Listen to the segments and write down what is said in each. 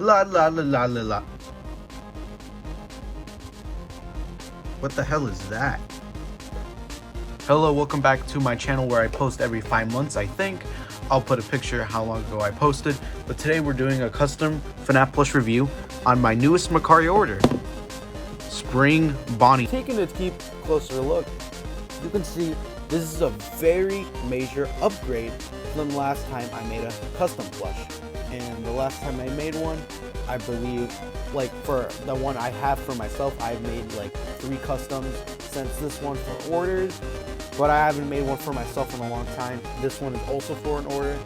La la la la la la. What the hell is that? Hello, welcome back to my channel where I post every 5 months, I think. I'll put a picture how long ago I posted. But today we're doing a custom FNAF Plush review on my newest Mercari order. Spring Bonnie. Taking a deep closer look, you can see this is a very major upgrade from the last time I made a custom plush. And the last time I made one, I believe, like for the one I have for myself, I've made like 3 customs since this one for orders, but I haven't made one for myself in a long time. This one is also for an order,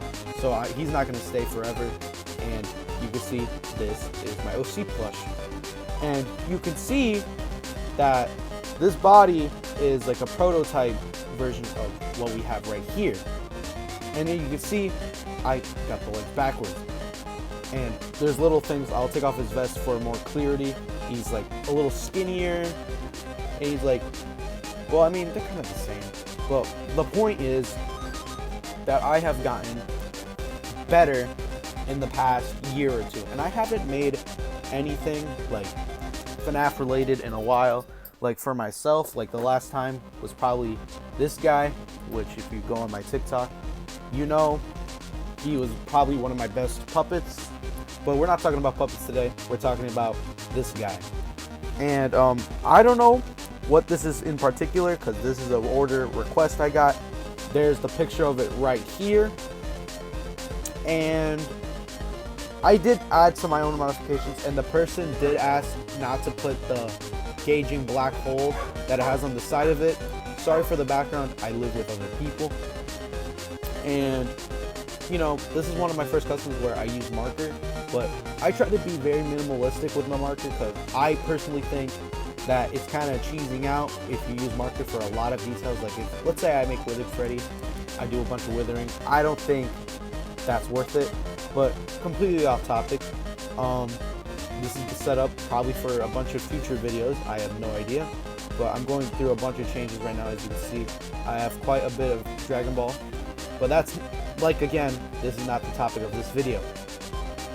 so he's not gonna stay forever. And you can see this is my OC plush. And you can see that this body is like a prototype version of what we have right here. And then you can see I got the legs backwards. And there's little things. I'll take off his vest for more clarity. He's like a little skinnier. And he's like, well, I mean, they're kind of the same. Well, the point is that I have gotten better in the past year or two. And I haven't made anything like FNAF related in a while. Like for myself, like the last time was probably this guy, which if you go on my TikTok, you know, he was probably one of my best puppets. But we're not talking about puppets today. We're talking about this guy. And I don't know what this is in particular because this is an order request I got. There's the picture of it right here. And I did add some of my own modifications, and the person did ask not to put the gauging black hole that it has on the side of it. Sorry for the background. I live with other people. And you know, this is one of my first customs where I use marker, but I try to be very minimalistic with my marker because I personally think that it's kind of cheesing out if you use marker for a lot of details. Like if, let's say I make Withered Freddy, I do a bunch of withering. I don't think that's worth it, but completely off topic. This is the setup probably for a bunch of future videos. I have no idea, but I'm going through a bunch of changes right now. As you can see, I have quite a bit of Dragon Ball, but that's like, again, this is not the topic of this video.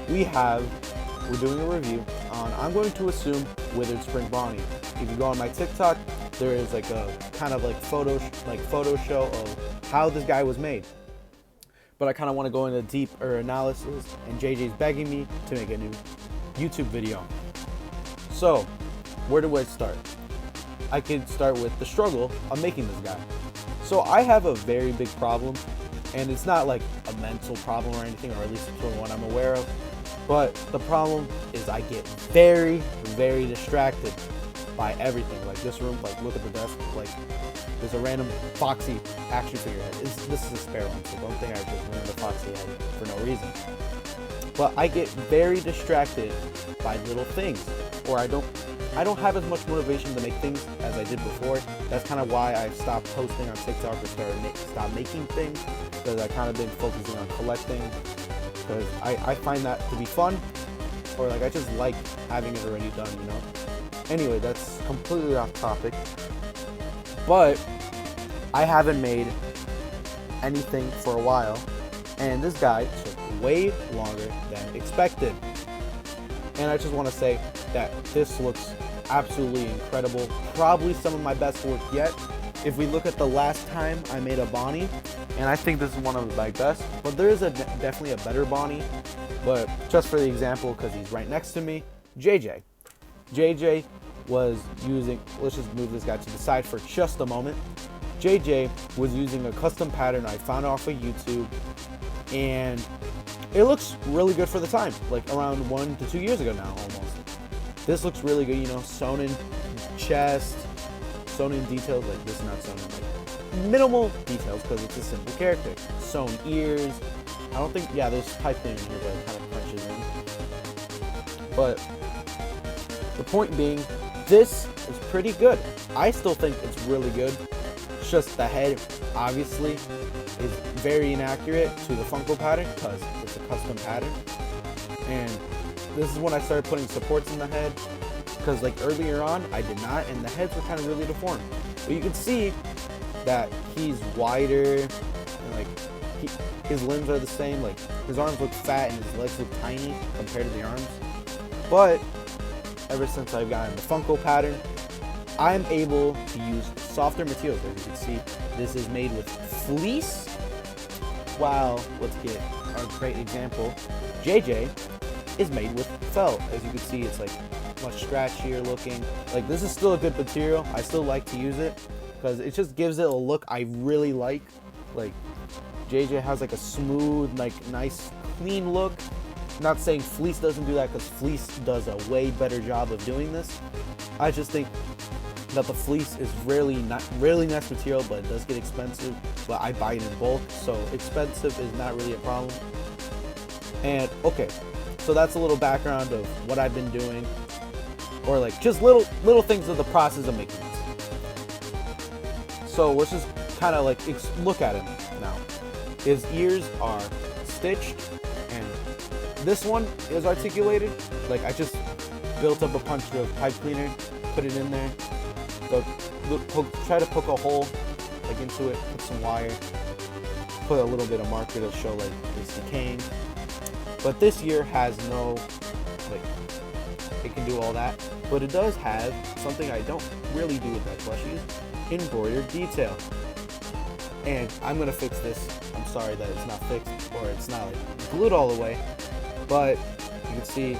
We're doing a review on, I'm going to assume, Withered Spring Bonnie. If you go on my TikTok, there is like a kind of like photo show of how this guy was made. But I kind of want to go into deeper analysis, and JJ's begging me to make a new YouTube video. So, where do I start? I could start with the struggle of making this guy. So I have a very big problem. And it's not like a mental problem or anything, or at least from what I'm aware of. But the problem is I get very, very distracted by everything. Like this room, like look at the desk, like there's a random Foxy action figure head. This is a spare one, so don't think I just ruined the Foxy head for no reason. But I get very distracted by little things, or I don't have as much motivation to make things as I did before. That's kind of why I stopped posting on TikTok or stopped making things, because I kind of been focusing on collecting, because I find that to be fun, or like I just like having it already done, you know? Anyway, that's completely off topic, but I haven't made anything for a while, and this guy took way longer than expected. And I just want to say that this looks absolutely incredible. Probably some of my best work yet. If we look at the last time I made a Bonnie, and I think this is one of my best, but there is definitely a better Bonnie. But just for the example, because he's right next to me, JJ. JJ was using, let's just move this guy to the side for just a moment. JJ was using a custom pattern I found off of YouTube, and it looks really good for the time, like around 1 to 2 years ago now almost. This looks really good, you know, sewn in chest, sewn in details, like this is not sewn in, like minimal details because it's a simple character. Sewn ears, I don't think, yeah, there's pipe cleaner in here, but it kind of crunches in. But the point being, this is pretty good. I still think it's really good. It's just the head, obviously, is very inaccurate to the Funko pattern because it's a custom pattern. And this is when I started putting supports in the head, because like earlier on I did not, and the heads were kind of really deformed. But you can see that he's wider, and like his limbs are the same. Like his arms look fat and his legs look tiny compared to the arms. But ever since I've gotten the Funko pattern, I'm able to use softer materials. As you can see, this is made with fleece. While, let's get a great example, JJ is made with felt. As you can see, it's like much scratchier looking. Like this is still a good material. I still like to use it because it just gives it a look I really like. Like JJ has like a smooth, like nice, clean look. Not saying fleece doesn't do that, because fleece does a way better job of doing this. I just think that the fleece is really nice material, but it does get expensive. But I buy it in bulk, so expensive is not really a problem. And okay, so that's a little background of what I've been doing, or like just little things of the process of making this. So let's just kind of like look at him now. His ears are stitched, and this one is articulated. Like I just built up a bunch of pipe cleaner, put it in there. So try to poke a hole like into it, put some wire, put a little bit of marker to show like it's decaying. But this ear has no, like, it can do all that, but it does have something I don't really do with my plushies, embroidered detail. And I'm gonna fix this. I'm sorry that it's not fixed, or it's not like glued all the way, but you can see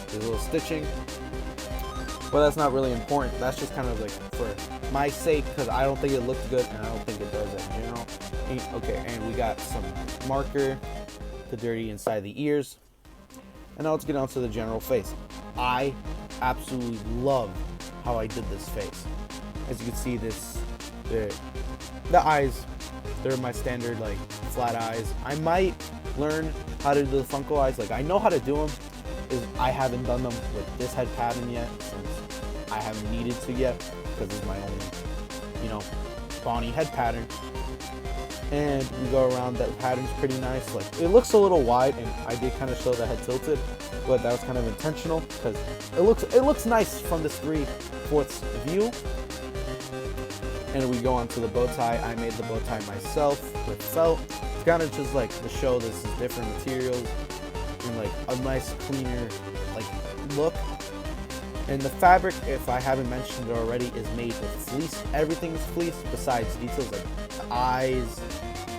there's a little stitching. But that's not really important. That's just kind of like for my sake, because I don't think it looks good, and I don't think it does in general. Okay, and we got some marker to dirty inside the ears. And now let's get on to the general face. I absolutely love how I did this face. As you can see, the eyes, they're my standard like flat eyes. I might learn how to do the Funko eyes. Like I know how to do them. I haven't done them with this head pattern yet, since I haven't needed to yet, because it's my only, Bonnie head pattern. And we go around, that pattern's pretty nice. Like it looks a little wide, and I did kind of show the head tilted, but that was kind of intentional because it looks nice from this 3/4 view. And we go on to the bow tie. I made the bow tie myself with felt. It's kind of just like to show this is different materials and like a nice cleaner like look. And the fabric, if I haven't mentioned it already, is made with fleece. Everything is fleece besides details like the eyes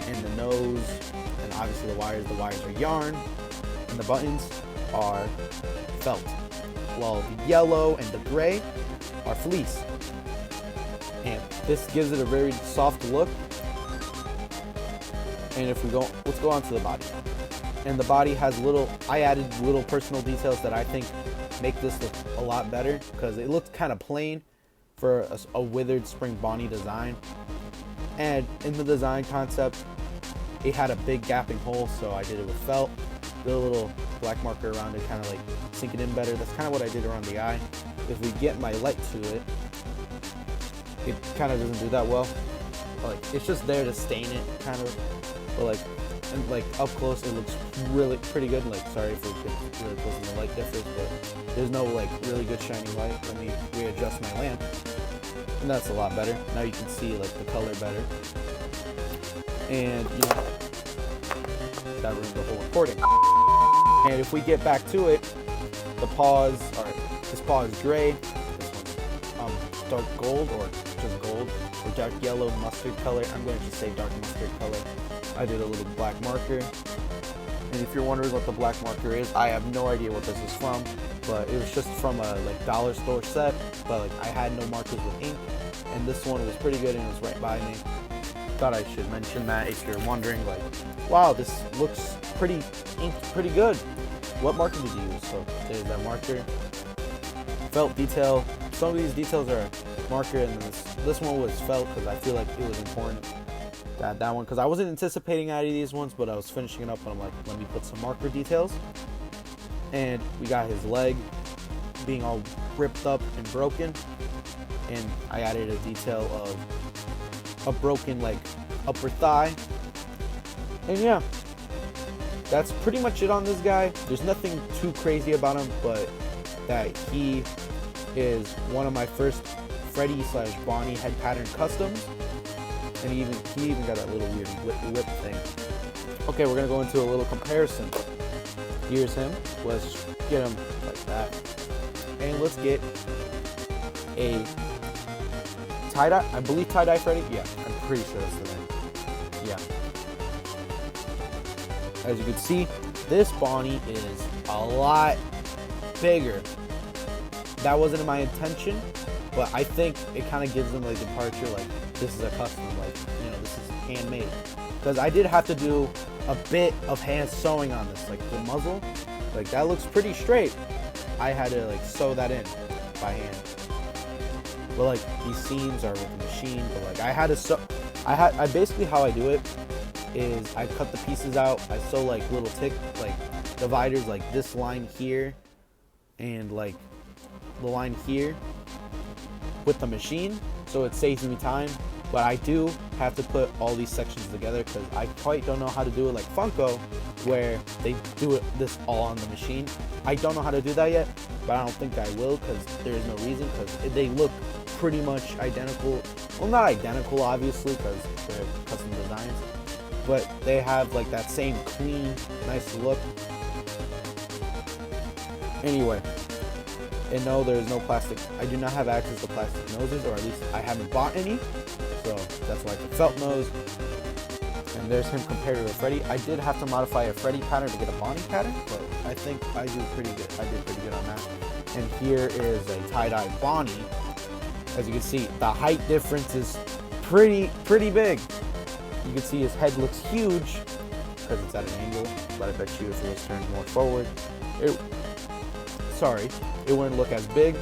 and the nose, and obviously the wires. The wires are yarn, and the buttons are felt, while the yellow and the gray are fleece. And this gives it a very soft look. And if we go, let's go on to the body. And the body has I added little personal details that I think make this look a lot better, because it looked kind of plain for a Withered Spring Bonnie design. And in the design concept, it had a big gapping hole, so I did it with felt. Did a little black marker around it, kind of like sink it in better. That's kind of what I did around the eye. If we get my light to it, it kind of doesn't do that well. Like it's just there to stain it, kind of. But like up close, it looks really pretty good. Like sorry if it gets really close and the light differs, but there's no like really good shining light. Let me readjust my lamp, and that's a lot better. Now you can see like the color better, and that ruined the whole recording. And if we get back to it, the paws are, this paw is gray. This one's dark gold, or just gold, or dark yellow mustard color. I'm going to just say dark mustard color. I did a little black marker. And if you're wondering what the black marker is, I have no idea what this is from, but it was just from a like dollar store set. But like I had no markers with ink, and this one was pretty good and it was right by me. Thought I should mention that if you're wondering, like, wow, this looks inked pretty good. What marker did you use? So there's that marker. Felt detail. Some of these details are marker, and this one was felt because I feel like it was important to add that one, because I wasn't anticipating adding these ones, but I was finishing it up and I'm like, let me put some marker details. And we got his leg being all ripped up and broken, and I added a detail of a broken like upper thigh. And yeah, that's pretty much it on this guy. There's nothing too crazy about him, but that he is one of my first Freddy/Bonnie head pattern customs. And he even got that little weird whip thing. Okay, we're gonna go into a little comparison. Here's him. Let's get him like that. And let's get a tie-dye. I believe tie-dye Freddy. Yeah, I'm pretty sure that's the name. Yeah. As you can see, this Bonnie is a lot bigger. That wasn't my intention, but I think it kind of gives them like departure, like this is a custom, like, you know, this is handmade. Because I did have to do a bit of hand sewing on this, like the muzzle, like that looks pretty straight. I had to like sew that in by hand. But like these seams are with the machine, but like I had to sew. I basically, how I do it is I cut the pieces out. I sew like little like dividers, like this line here and like the line here with the machine, so it saves me time. But I do have to put all these sections together because I quite don't know how to do it like Funko, where they do it this all on the machine. I don't know how to do that yet, but I don't think I will because there is no reason, because they look pretty much identical. Well, not identical obviously because they're custom designs, but they have like that same clean, nice look. Anyway, and no, there is no plastic. I do not have access to plastic noses, or at least I haven't bought any. So that's why it's a felt nose. And there's him compared to a Freddy. I did have to modify a Freddy pattern to get a Bonnie pattern, but I think I did pretty good. I did pretty good on that. And here is a tie-dye Bonnie. As you can see, the height difference is pretty big. You can see his head looks huge because it's at an angle, but I bet you if it was turned more forward, it wouldn't look as big.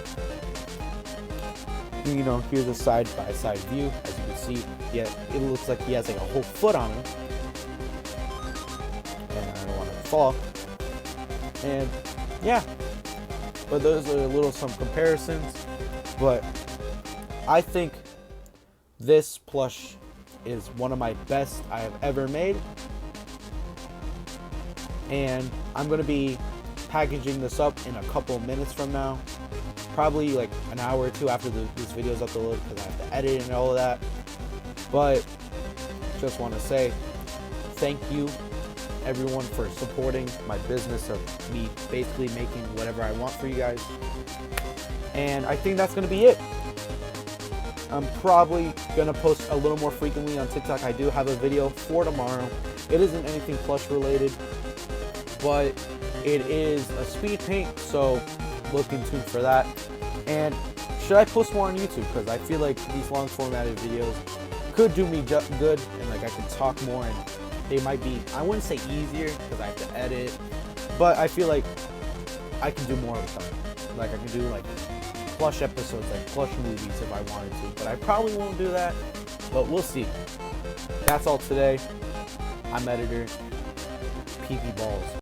You know, here's a side-by-side view. As you can see, yeah, it looks like he has like a whole foot on him. And I don't want to fall. And yeah, but those are some comparisons. But I think this plush is one of my best I have ever made. And I'm going to be packaging this up in a couple minutes from now. Probably like an hour or two after this video is uploaded, because I have to edit and all of that. But just want to say thank you everyone for supporting my business of me basically making whatever I want for you guys. And I think that's going to be it. I'm probably going to post a little more frequently on TikTok. I do have a video for tomorrow. It isn't anything plush related, but it is a speed paint, so look in tune for that. And should I post more on YouTube? Because I feel like these long formatted videos could do me good, and like I can talk more, and they might be, I wouldn't say easier because I have to edit, but I feel like I can do more with them. Like I can do like plush episodes, like plush movies if I wanted to, but I probably won't do that, but we'll see. That's all today. I'm editor PP Balls.